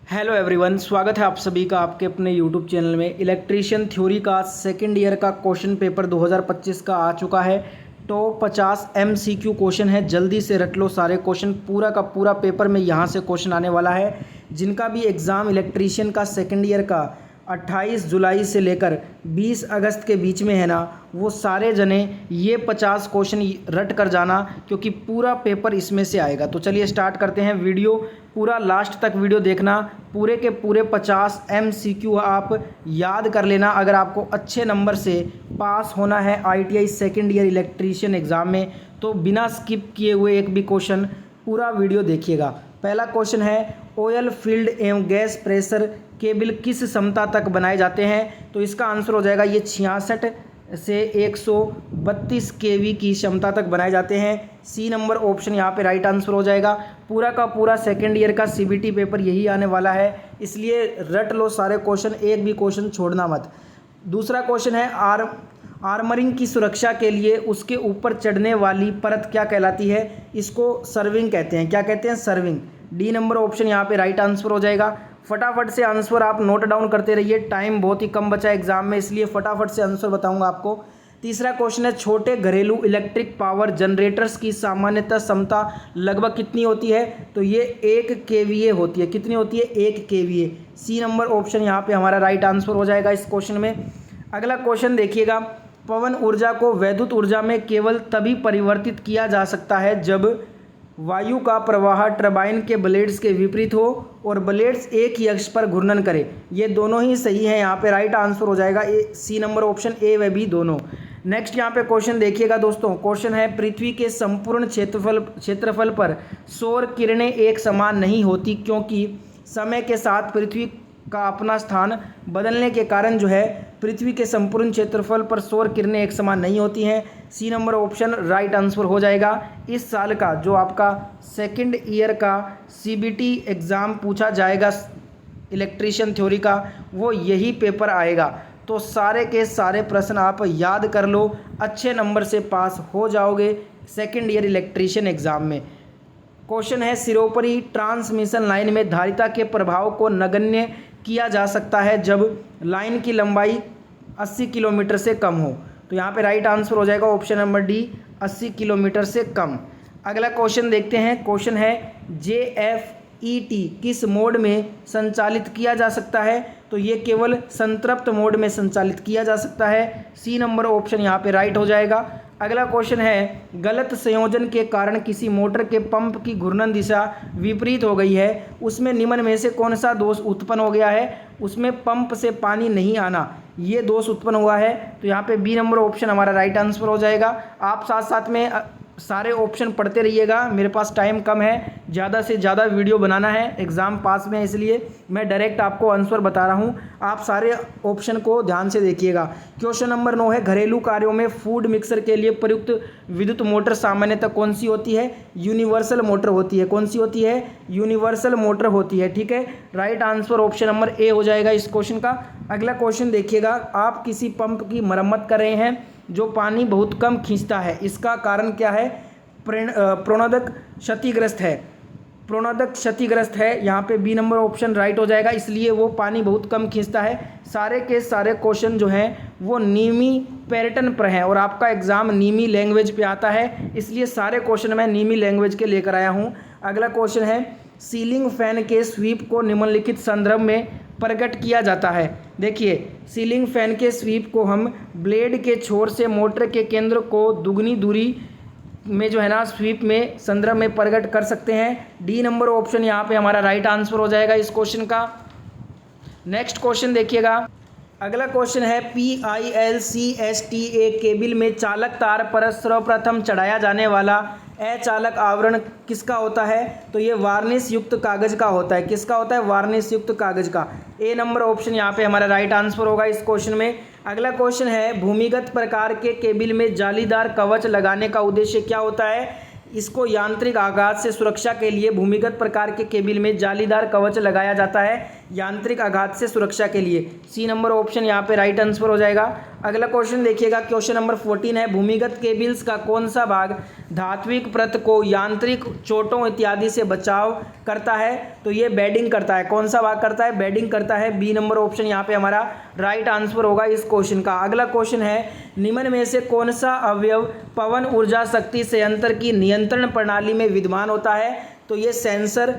Hello everyone, स्वागत है आप सभी का आपके अपने यूट्यूब चैनल में। इलेक्ट्रीशियन थ्योरी का सेकंड ईयर का क्वेश्चन पेपर 2025 का आ चुका है। तो 50 MCQ क्वेश्चन है, जल्दी से रट लो सारे क्वेश्चन। पूरा का पूरा पेपर में यहाँ से क्वेश्चन आने वाला है। जिनका भी एग्ज़ाम इलेक्ट्रीशियन का सेकंड ईयर का 28 जुलाई से लेकर 20 अगस्त के बीच में है ना, वो सारे जने ये 50 क्वेश्चन रट कर जाना, क्योंकि पूरा पेपर इसमें से आएगा। तो चलिए स्टार्ट करते हैं। वीडियो पूरा लास्ट तक वीडियो देखना। पूरे के पूरे 50 MCQ आप याद कर लेना अगर आपको अच्छे नंबर से पास होना है ITI second year electrician exam में। तो बिना स्किप किए हुए एक भी क्वेश्चन पूरा वीडियो देखिएगा। पहला क्वेश्चन है, ऑयल फील्ड एवं गैस प्रेशर केबल किस क्षमता तक बनाए जाते हैं? तो इसका आंसर हो जाएगा ये 66 से 132 kV की क्षमता तक बनाए जाते हैं। सी नंबर ऑप्शन यहाँ पे राइट आंसर हो जाएगा। पूरा का पूरा सेकेंड ईयर का CBT पेपर यही आने वाला है, इसलिए रट लो सारे क्वेश्चन, एक भी क्वेश्चन छोड़ना मत। दूसरा क्वेश्चन है, आर्मरिंग की सुरक्षा के लिए उसके ऊपर चढ़ने वाली परत क्या कहलाती है? इसको सर्विंग कहते हैं। क्या कहते हैं? सर्विंग। डी नंबर ऑप्शन यहाँ पे राइट आंसर हो जाएगा। फटाफट से आंसर आप नोट डाउन करते रहिए, टाइम बहुत ही कम बचा है एग्जाम में, इसलिए फटाफट से आंसर बताऊंगा आपको। तीसरा क्वेश्चन है, छोटे घरेलू इलेक्ट्रिक पावर जनरेटर्स की सामान्यतः क्षमता लगभग कितनी होती है? तो ये 1 kVA होती है। कितनी होती है? 1 kVA। सी नंबर ऑप्शन यहाँ पे हमारा राइट आंसर हो जाएगा इस क्वेश्चन में। अगला क्वेश्चन देखिएगा, पवन ऊर्जा को वैद्युत ऊर्जा में केवल तभी परिवर्तित किया जा सकता है जब वायु का प्रवाह टरबाइन के ब्लेड्स के विपरीत हो और ब्लेड्स एक ही अक्ष पर घूर्णन करे। ये दोनों ही सही हैं, यहाँ पे राइट आंसर हो जाएगा सी नंबर ऑप्शन ए व बी दोनों। नेक्स्ट यहाँ पे क्वेश्चन देखिएगा दोस्तों। क्वेश्चन है, पृथ्वी के संपूर्ण क्षेत्रफल पर सौर किरणें एक समान नहीं होती, क्योंकि समय के साथ पृथ्वी का अपना स्थान बदलने के कारण जो है पृथ्वी के संपूर्ण क्षेत्रफल पर सौर किरणें एक समान नहीं होती हैं। C number option right answer हो जाएगा। इस साल का जो आपका सेकंड ईयर का CBT एग्ज़ाम पूछा जाएगा इलेक्ट्रीशियन थ्योरी का, वो यही पेपर आएगा। तो सारे के सारे प्रश्न आप याद कर लो, अच्छे नंबर से पास हो जाओगे सेकंड ईयर इलेक्ट्रीशियन एग्ज़ाम में। क्वेश्चन है, सिरोपरी ट्रांसमिशन लाइन में धारिता के प्रभाव को नगण्य किया जा सकता है जब लाइन की लंबाई 80 किलोमीटर से कम हो। तो यहाँ पे राइट आंसर हो जाएगा ऑप्शन नंबर डी, 80 किलोमीटर से कम। अगला क्वेश्चन देखते हैं। क्वेश्चन है, JFET किस मोड में संचालित किया जा सकता है? तो ये केवल संतृप्त मोड में संचालित किया जा सकता है। सी नंबर ऑप्शन यहाँ पे राइट हो जाएगा। अगला क्वेश्चन है, गलत संयोजन के कारण किसी मोटर के पंप की घूर्णन दिशा विपरीत हो गई है, उसमें निम्न में से कौन सा दोष उत्पन्न हो गया है? उसमें पंप से पानी नहीं आना, ये दोष उत्पन्न हुआ है। तो यहाँ पे बी नंबर ऑप्शन हमारा राइट आंसर हो जाएगा। आप साथ साथ में सारे ऑप्शन पढ़ते रहिएगा, मेरे पास टाइम कम है, ज़्यादा से ज़्यादा वीडियो बनाना है, एग्ज़ाम पास में है, इसलिए मैं डायरेक्ट आपको आंसर बता रहा हूँ। आप सारे ऑप्शन को ध्यान से देखिएगा। क्वेश्चन नंबर 9 है, घरेलू कार्यों में फूड मिक्सर के लिए प्रयुक्त विद्युत मोटर सामान्यतः कौन सी होती है? यूनिवर्सल मोटर होती है। कौन सी होती है? यूनिवर्सल मोटर होती है। ठीक है, right answer option number A हो जाएगा इस क्वेश्चन का। अगला क्वेश्चन देखिएगा, आप किसी पंप की मरम्मत कर रहे हैं जो पानी बहुत कम खींचता है, इसका कारण क्या है? प्रणोदक क्षतिग्रस्त है। प्रणोदक क्षतिग्रस्त है, यहाँ पे बी नंबर ऑप्शन राइट हो जाएगा, इसलिए वो पानी बहुत कम खींचता है। सारे के सारे क्वेश्चन जो हैं वो नीमी पैटर्न पर हैं और आपका एग्ज़ाम नीमी लैंग्वेज पे आता है, इसलिए सारे क्वेश्चन मैं नीमी लैंग्वेज के लेकर आया हूँ। अगला क्वेश्चन है, सीलिंग फैन के स्वीप को निम्नलिखित संदर्भ में प्रकट किया जाता है। देखिए, सीलिंग फैन के स्वीप को हम ब्लेड के छोर से मोटर के केंद्र को दुगनी दूरी में जो है ना स्वीप में संदर्भ में प्रकट कर सकते हैं। डी नंबर ऑप्शन यहाँ पे हमारा राइट आंसर हो जाएगा इस क्वेश्चन का। नेक्स्ट क्वेश्चन देखिएगा। अगला क्वेश्चन है, PILCSTA केबल में चालक तार पर सर्वप्रथम चढ़ाया जाने वाला अचालक आवरण किसका होता है? तो ये वार्निश युक्त कागज का होता है। किसका होता है? वार्निश युक्त कागज का। ए नंबर ऑप्शन यहाँ पे हमारा राइट आंसर होगा इस क्वेश्चन में। अगला क्वेश्चन है, भूमिगत प्रकार के केबल में जालीदार कवच लगाने का उद्देश्य क्या होता है? इसको यांत्रिक आघात से सुरक्षा के लिए भूमिगत प्रकार के केबल में जालीदार कवच लगाया जाता है। यांत्रिक आघात से सुरक्षा के लिए। सी नंबर ऑप्शन यहाँ पे राइट आंसर हो जाएगा। अगला क्वेश्चन देखिएगा, क्वेश्चन नंबर 14 है, भूमिगत केबल्स का कौन सा भाग धात्विक परत को यांत्रिक चोटों इत्यादि से बचाव करता है? तो ये बेडिंग करता है। कौन सा भाग करता है? बेडिंग करता है। बी नंबर ऑप्शन यहाँ पे हमारा राइट आंसर होगा इस क्वेश्चन का। अगला क्वेश्चन है, निम्न में से कौन सा अवयव पवन ऊर्जा शक्ति संयंत्र की नियंत्रण प्रणाली में विद्यमान होता है? तो ये सेंसर,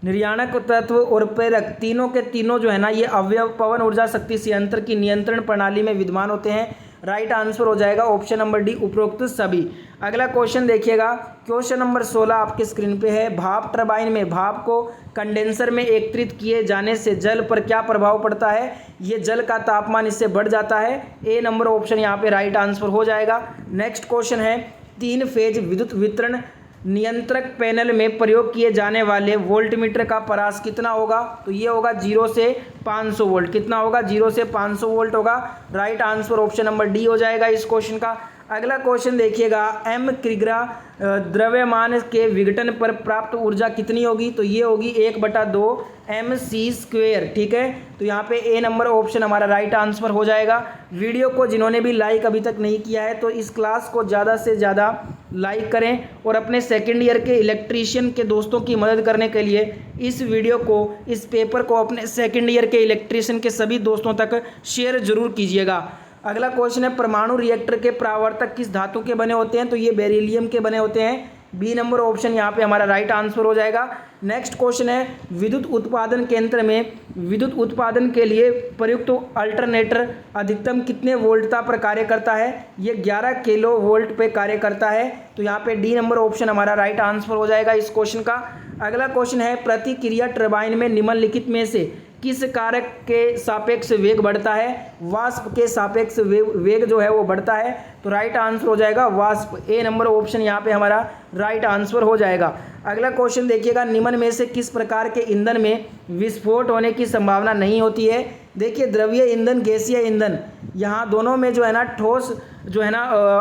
निर्याणक तत्व और प्रेरक, तीनों के तीनों जो है ना ये अवयव पवन ऊर्जा शक्ति संयंत्र की नियंत्रण प्रणाली में विद्यमान होते हैं। राइट आंसर हो जाएगा ऑप्शन नंबर डी, उपरोक्त सभी। अगला क्वेश्चन देखिएगा, क्वेश्चन नंबर 16 आपके स्क्रीन पे है, भाप टरबाइन में भाप को कंडेंसर में एकत्रित किए जाने से जल पर क्या प्रभाव पड़ता है? ये जल का तापमान इससे बढ़ जाता है। ए नंबर ऑप्शन यहाँ पे राइट आंसर हो जाएगा। नेक्स्ट क्वेश्चन है, 3 फेज विद्युत वितरण नियंत्रक पैनल में प्रयोग किए जाने वाले वोल्टमीटर का परास कितना होगा? तो ये होगा 0 से 500 वोल्ट। कितना होगा? 0 से 500 वोल्ट होगा। Right answer option number D हो जाएगा इस क्वेश्चन का। अगला क्वेश्चन देखिएगा, एम क्रिग्रा द्रव्यमान के विघटन पर प्राप्त ऊर्जा कितनी होगी? तो ये होगी 1/2 mc²। ठीक है, तो यहाँ पे ए नंबर ऑप्शन हमारा राइट आंसर हो जाएगा। वीडियो को जिन्होंने भी लाइक अभी तक नहीं किया है तो इस क्लास को ज़्यादा से ज़्यादा लाइक करें और अपने सेकेंड ईयर के इलेक्ट्रीशियन के दोस्तों की मदद करने के लिए इस वीडियो को, इस पेपर को अपने सेकेंड ईयर के इलेक्ट्रीशियन के सभी दोस्तों तक शेयर जरूर कीजिएगा। अगला क्वेश्चन है, परमाणु रिएक्टर के परावर्तक किस धातु के बने होते हैं? तो ये बेरिलियम के बने होते हैं। बी नंबर ऑप्शन यहाँ पे हमारा राइट आंसर हो जाएगा। नेक्स्ट क्वेश्चन है, विद्युत उत्पादन केंद्र में विद्युत उत्पादन के लिए प्रयुक्त अल्टरनेटर अधिकतम कितने वोल्टता पर कार्य करता है? ये 11 किलो वोल्ट पे कार्य करता है। तो यहाँ पे डी नंबर ऑप्शन हमारा राइट आंसर हो जाएगा इस क्वेश्चन का। अगला क्वेश्चन है, प्रतिक्रिया टरबाइन में निम्नलिखित में से किस कारक के सापेक्ष वेग बढ़ता है? वाष्प के सापेक्ष वेग जो है वो बढ़ता है। तो राइट आंसर हो जाएगा वाष्प। ए नंबर ऑप्शन यहाँ पे हमारा राइट आंसर हो जाएगा। अगला क्वेश्चन देखिएगा, निम्न में से किस प्रकार के ईंधन में विस्फोट होने की संभावना नहीं होती है? देखिए, द्रवीय ईंधन, गैसीय ईंधन, यहाँ दोनों में जो है ना ठोस जो है ना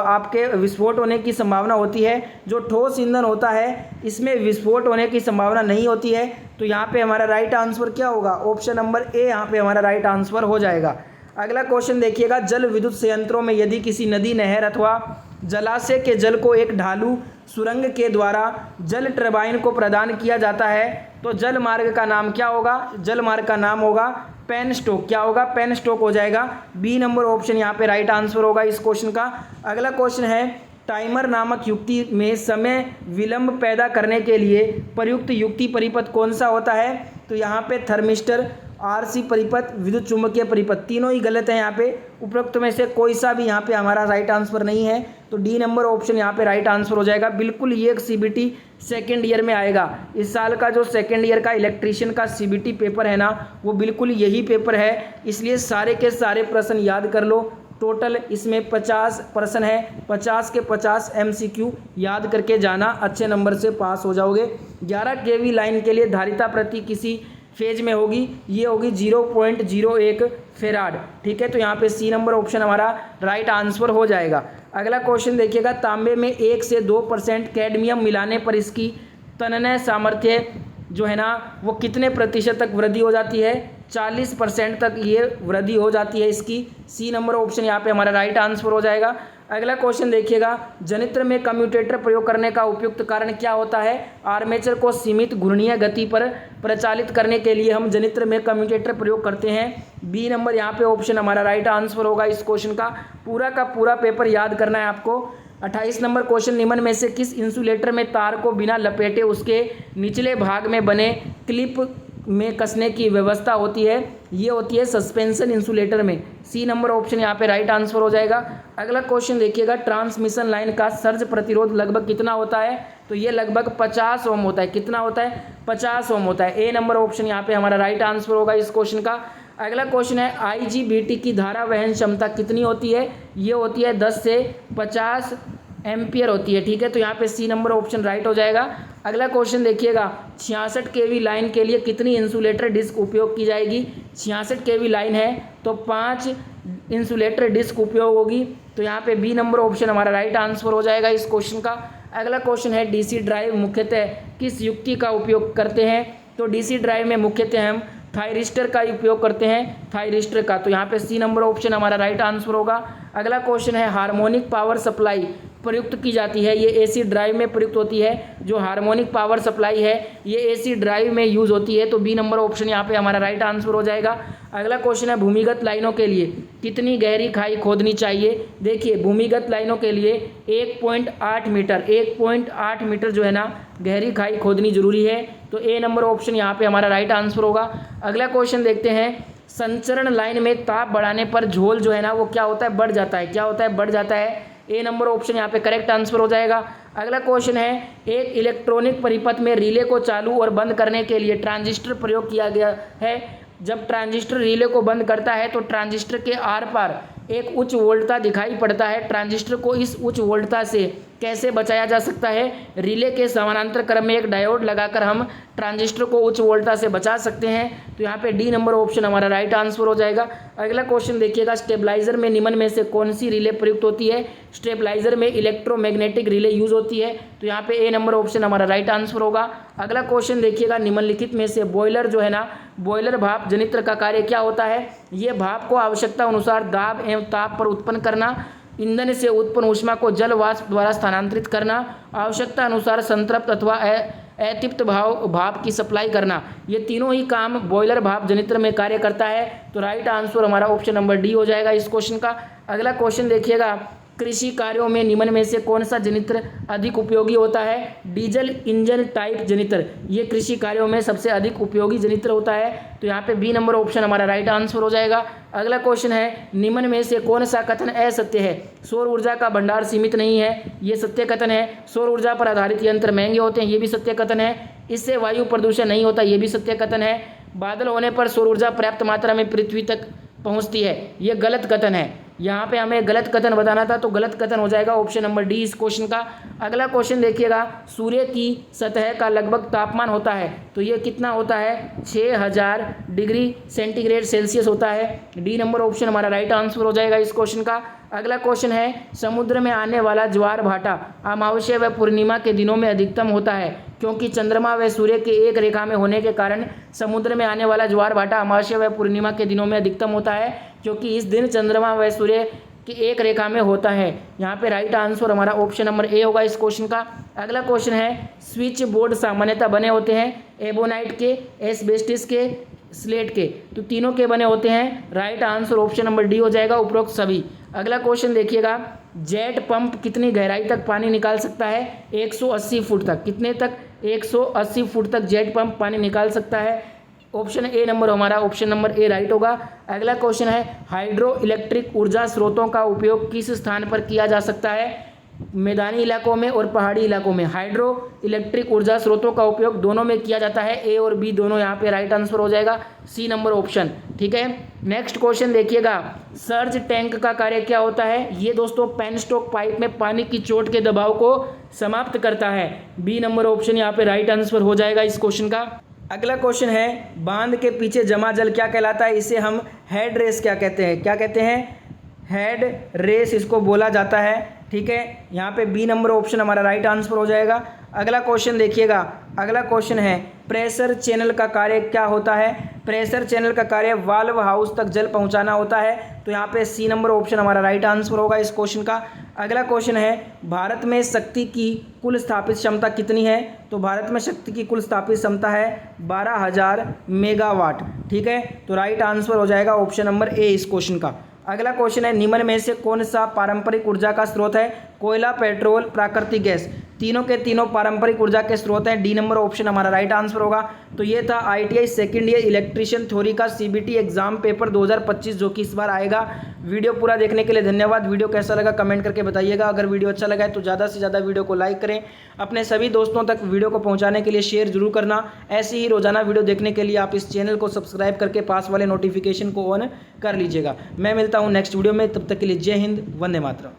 आपके विस्फोट होने की संभावना होती है। जो ठोस ईंधन होता है इसमें विस्फोट होने की संभावना नहीं होती है। तो यहाँ पे हमारा राइट आंसर क्या होगा? ऑप्शन नंबर ए यहाँ पे हमारा राइट आंसर हो जाएगा। अगला क्वेश्चन देखिएगा, जल विद्युत संयंत्रों में यदि किसी नदी, नहर अथवा जलाशय के जल को एक ढालू सुरंग के द्वारा जल टरबाइन को प्रदान किया जाता है तो जल मार्ग का नाम क्या होगा? जल मार्ग का नाम होगा पेनस्टॉक। क्या होगा? पेनस्टॉक हो जाएगा। बी नंबर ऑप्शन यहाँ पे राइट आंसर होगा इस क्वेश्चन का। अगला क्वेश्चन है, टाइमर नामक युक्ति में समय विलंब पैदा करने के लिए प्रयुक्त युक्ति परिपथ कौन सा होता है? तो यहाँ पे थर्मिस्टर, आरसी परिपथ, विद्युत चुंबकीय परिपथ, तीनों ही गलत है। यहाँ पे उपरोक्त में से कोई सा भी यहाँ पे हमारा राइट आंसर नहीं है। तो डी नंबर ऑप्शन यहाँ पे राइट आंसर हो जाएगा। बिल्कुल ये एक सीबीटी सेकेंड ईयर में आएगा। इस साल का जो सेकेंड ईयर का इलेक्ट्रीशियन का सीबीटी पेपर है ना वो बिल्कुल यही पेपर है, इसलिए सारे के सारे प्रश्न याद कर लो। टोटल इसमें 50 प्रश्न है, 50 के 50 MCQ याद करके जाना, अच्छे नंबर से पास हो जाओगे। 11 kV लाइन के लिए धारिता प्रति किसी फेज में होगी, ये होगी 0.01 फेराड। ठीक है, तो यहाँ पे सी नंबर ऑप्शन हमारा राइट आंसर हो जाएगा। अगला क्वेश्चन देखिएगा, तांबे में 1 से 2% कैडमियम मिलाने पर इसकी तन्य सामर्थ्य जो है ना वो कितने प्रतिशत तक वृद्धि हो जाती है? 40% तक ये वृद्धि हो जाती है इसकी। सी नंबर ऑप्शन यहाँ पे हमारा राइट आंसर हो जाएगा। अगला क्वेश्चन देखिएगा, जनित्र में कम्यूटेटर प्रयोग करने का उपयुक्त कारण क्या होता है? आर्मेचर को सीमित घूर्णीय गति पर प्रचालित करने के लिए हम जनित्र में कम्यूटेटर प्रयोग करते हैं। बी नंबर यहाँ पे ऑप्शन हमारा राइट आंसर होगा इस क्वेश्चन का। पूरा का पूरा पेपर याद करना है आपको। 28 नंबर क्वेश्चन, निम्न में से किस इंसुलेटर में तार को बिना लपेटे उसके निचले भाग में बने क्लिप में कसने की व्यवस्था होती है? ये होती है सस्पेंशन इंसुलेटर में। सी नंबर ऑप्शन यहाँ पे राइट आंसर हो जाएगा। अगला क्वेश्चन देखिएगा, ट्रांसमिशन लाइन का सर्ज प्रतिरोध लगभग कितना होता है? तो ये लगभग 50 ओम होता है। कितना होता है? 50 ओम होता है। ए नंबर ऑप्शन यहाँ पे हमारा राइट आंसर होगा इस क्वेश्चन का। अगला क्वेश्चन है, IGBT की धारा वहन क्षमता कितनी होती है? ये होती है 10 से 50 एम्पियर होती है। ठीक है, तो यहाँ पे सी नंबर ऑप्शन राइट हो जाएगा। अगला क्वेश्चन देखिएगा, 66 kV लाइन के लिए कितनी इंसुलेटर डिस्क उपयोग की जाएगी? 66 kV लाइन है तो 5 इंसुलेटर डिस्क उपयोग होगी। तो यहाँ पे बी नंबर ऑप्शन हमारा राइट आंसर हो जाएगा इस क्वेश्चन का। अगला क्वेश्चन है, DC ड्राइव मुख्यतः किस युक्ति का उपयोग करते हैं? तो डीसी ड्राइव में मुख्यतः हम थायरिस्टर का उपयोग करते हैं, थायरिस्टर का। तो यहाँ पे सी नंबर ऑप्शन हमारा राइट आंसर होगा। अगला क्वेश्चन है हार्मोनिक पावर सप्लाई प्रयुक्त की जाती है, ये एसी ड्राइव में प्रयुक्त होती है। जो हार्मोनिक पावर सप्लाई है ये एसी ड्राइव में यूज़ होती है, तो बी नंबर ऑप्शन यहाँ पे हमारा राइट आंसर हो जाएगा। अगला क्वेश्चन है भूमिगत लाइनों के लिए कितनी गहरी खाई खोदनी चाहिए। देखिए भूमिगत लाइनों के लिए 1.8 मीटर 1.8 मीटर जो है ना गहरी खाई खोदनी जरूरी है, तो ए नंबर ऑप्शन यहाँ पे हमारा राइट आंसर होगा। अगला क्वेश्चन देखते हैं संचरण लाइन में ताप बढ़ाने पर झोल जो है ना वो क्या होता है, बढ़ जाता है। क्या होता है, बढ़ जाता है। ए नंबर ऑप्शन यहाँ पे करेक्ट आंसर हो जाएगा। अगला क्वेश्चन है एक इलेक्ट्रॉनिक परिपथ में रिले को चालू और बंद करने के लिए ट्रांजिस्टर प्रयोग किया गया है। जब ट्रांजिस्टर रिले को बंद करता है तो ट्रांजिस्टर के आर पार एक उच्च वोल्टता दिखाई पड़ता है। ट्रांजिस्टर को इस उच्च वोल्टता से कैसे बचाया जा सकता है। रिले के समानांतर क्रम में एक डायोड लगाकर हम ट्रांजिस्टर को उच्च वोल्टता से बचा सकते हैं, तो यहाँ पे डी नंबर ऑप्शन हमारा राइट आंसर हो जाएगा। अगला क्वेश्चन देखिएगा स्टेबलाइजर में निम्न में से कौन सी रिले प्रयुक्त होती है। स्टेबलाइजर में इलेक्ट्रोमैग्नेटिक रिले यूज होती है, तो यहाँ पे ए नंबर ऑप्शन हमारा राइट आंसर होगा। अगला क्वेश्चन देखिएगा निम्नलिखित में से बॉयलर जो है ना बॉयलर भाप जनित्र का कार्य क्या होता है। ये भाप को आवश्यकता अनुसार दाब एवं ताप पर उत्पन्न करना, ईंधन से उत्पन्न ऊष्मा को जल वाष्प द्वारा स्थानांतरित करना, आवश्यकता अनुसार संतृप्त अथवा अतिप्त भाप की सप्लाई करना, ये तीनों ही काम बॉयलर भाप जनित्र में कार्य करता है, तो राइट आंसर हमारा ऑप्शन नंबर डी हो जाएगा इस क्वेश्चन का। अगला क्वेश्चन देखिएगा कृषि कार्यों में निम्न में से कौन सा जनित्र अधिक उपयोगी होता है। डीजल इंजन टाइप जनित्र ये कृषि कार्यों में सबसे अधिक उपयोगी जनित्र होता है, तो यहाँ पे बी नंबर ऑप्शन हमारा राइट आंसर हो जाएगा। अगला क्वेश्चन है निम्न में से कौन सा कथन असत्य है। सौर ऊर्जा का भंडार सीमित नहीं है, ये सत्य कथन है। सौर ऊर्जा पर आधारित यंत्र महंगे होते हैं, ये भी सत्य कथन है। इससे वायु प्रदूषण नहीं होता, ये भी सत्य कथन है। बादल होने पर सौर ऊर्जा पर्याप्त मात्रा में पृथ्वी तक पहुँचती है, ये गलत कथन है। यहाँ पे हमें गलत कथन बताना था, तो गलत कथन हो जाएगा ऑप्शन नंबर डी इस क्वेश्चन का। अगला क्वेश्चन देखिएगा सूर्य की सतह का लगभग तापमान होता है, तो ये कितना होता है 6000 डिग्री सेंटीग्रेड सेल्सियस होता है। डी नंबर ऑप्शन हमारा राइट आंसर हो जाएगा इस क्वेश्चन का। अगला क्वेश्चन है समुद्र में आने वाला ज्वार भाटा अमावस्या व पूर्णिमा के दिनों में अधिकतम होता है, क्योंकि चंद्रमा व सूर्य के एक रेखा में होने के कारण समुद्र में आने वाला ज्वार भाटा अमावस्या व पूर्णिमा के दिनों में अधिकतम होता है, क्योंकि इस दिन चंद्रमा व सूर्य की एक रेखा में होता है। यहाँ पे राइट आंसर हमारा ऑप्शन नंबर ए होगा इस क्वेश्चन का। अगला क्वेश्चन है स्विच बोर्ड सामान्यतः बने होते हैं एबोनाइट के, एस्बेस्टस के, स्लेट के, तो तीनों के बने होते हैं। Right answer option number D हो जाएगा उपरोक्त सभी। अगला क्वेश्चन देखिएगा जेट पंप कितनी गहराई तक पानी निकाल सकता है। 180 फुट तक। कितने तक, 180 फुट तक जेट पंप पानी निकाल सकता है। ऑप्शन ए नंबर हमारा ऑप्शन नंबर ए राइट होगा। अगला क्वेश्चन है हाइड्रो इलेक्ट्रिक ऊर्जा स्रोतों का उपयोग किस स्थान पर किया जा सकता है। मैदानी इलाकों में और पहाड़ी इलाकों में हाइड्रो इलेक्ट्रिक ऊर्जा स्रोतों का उपयोग दोनों में किया जाता है। ए और बी दोनों यहाँ पे राइट आंसर हो जाएगा, सी नंबर ऑप्शन। ठीक है, नेक्स्ट क्वेश्चन देखिएगा सर्ज टैंक का कार्य क्या होता है। ये दोस्तों पेनस्टॉक पाइप में पानी की चोट के दबाव को समाप्त करता है। बी नंबर ऑप्शन यहाँ पे राइट आंसर हो जाएगा इस क्वेश्चन का। अगला क्वेश्चन है बांध के पीछे जमा जल क्या कहलाता है। इसे हम हेड रेस क्या कहते हैं, क्या कहते हैं, हेड रेस इसको बोला जाता है। ठीक है, यहाँ पे बी नंबर ऑप्शन हमारा राइट आंसर हो जाएगा। अगला क्वेश्चन देखिएगा, अगला क्वेश्चन है प्रेशर चैनल का कार्य क्या होता है। प्रेशर चैनल का कार्य वाल्व हाउस तक जल पहुंचाना होता है, तो यहाँ पे सी नंबर ऑप्शन हमारा राइट आंसर होगा इस क्वेश्चन का। अगला क्वेश्चन है भारत में शक्ति की कुल स्थापित क्षमता कितनी है। तो भारत में शक्ति की कुल स्थापित क्षमता है 12000 मेगावाट। ठीक है, तो राइट आंसर हो जाएगा ऑप्शन नंबर ए इस क्वेश्चन का। अगला क्वेश्चन है निम्न में से कौन सा पारंपरिक ऊर्जा का स्रोत है। कोयला, पेट्रोल, प्राकृतिक गैस, तीनों के तीनों पारंपरिक ऊर्जा के स्रोत हैं। डी नंबर ऑप्शन हमारा राइट आंसर होगा। तो ये था ITI second year electrician theory का CBT एग्जाम पेपर 2025 जो कि इस बार आएगा। वीडियो पूरा देखने के लिए धन्यवाद। वीडियो कैसा लगा कमेंट करके बताइएगा। अगर वीडियो अच्छा लगा है तो ज़्यादा से ज़्यादा वीडियो को लाइक करें। अपने सभी दोस्तों तक वीडियो को पहुँचाने के लिए शेयर जरूर करना। ऐसे ही रोजाना वीडियो देखने के लिए आप इस चैनल को सब्सक्राइब करके पास वाले नोटिफिकेशन को ऑन कर लीजिएगा। मैं मिलता हूँ नेक्स्ट वीडियो में, तब तक के लिए जय हिंद, वंदे मातरम।